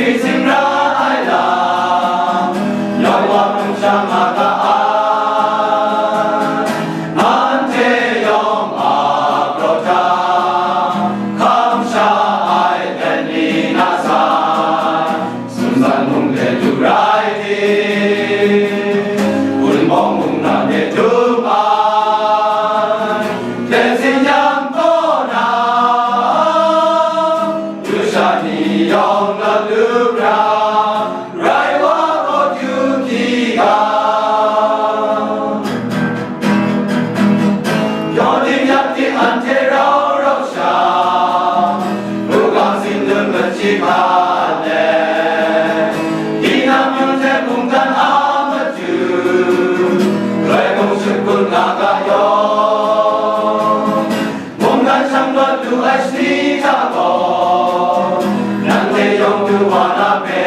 đi sinh ra ai là nhỏ qua không cha mà ta an thế yom a prota kham sha ai đen đi na sa sum san mong để tu rai đi un mong mong na để tu ma để sinh nhang có na tu sa ni yom la tu ra rai wa ko tu ki ga yo din yat ti an te rao rao sha lu gang sin lương gần chi pha le đi nam yun te cùng tan a ma tu rai công sự quân nga ga yo mong gan sang lo tu ai si ta ko nan te yong tu wa na pe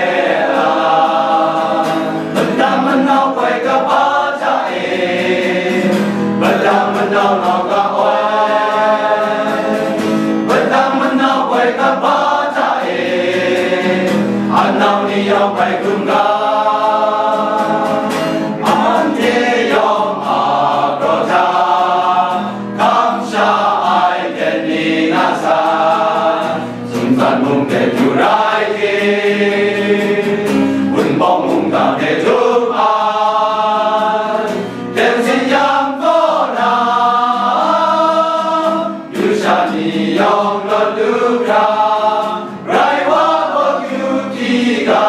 la bất đam man nao quay ka ba cha e bất đam man nao nao ka oai bất đam man nao quay ka ba cha e an nao ni yong quay kum ga an te yong a pro cha kam sha ai den ni na sa sum san mong te tu rai ke un bong mong ta te tu ai den sin yang ko na yu sha ni yong lo tu ra rai wa ko tu ki ga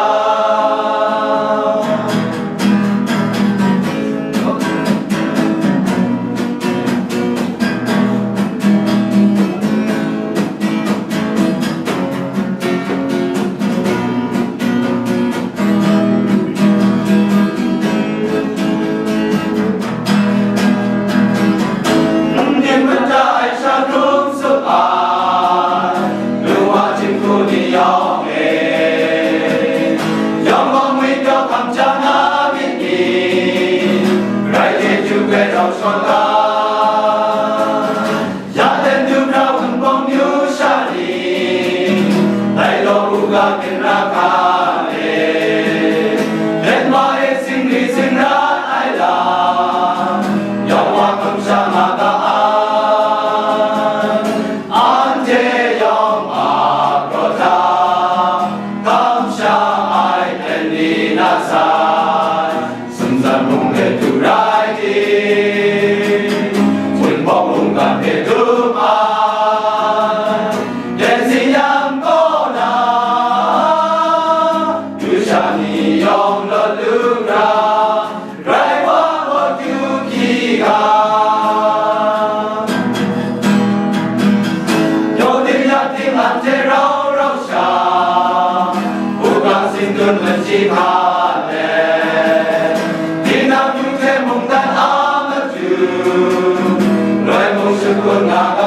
niềm vẫn trái sa rung sức ai lưu hoa chim thu đi yong e yong mong nguy cho thầm cha na biết đi rai thế chu về đầu son ta ya tên tu rao khẩn bong yu sa đi tay lo u ga ken ra ka le let ma e sing đi sinh ra ai là yong hoa không sa ma ta an thế yom a pro ta kam sha ai đen đi na sa sum san mong để tu rai đi un bong mong gan để tu ai đen si yang ko na tu sa ni yom lo lu ra rai wa ko tu ki ga yo din ya tin an te rao rao sha u gang sin tun gần chi pha le đi nam yun te mong tan a ma tu loài mong sự quân nga ga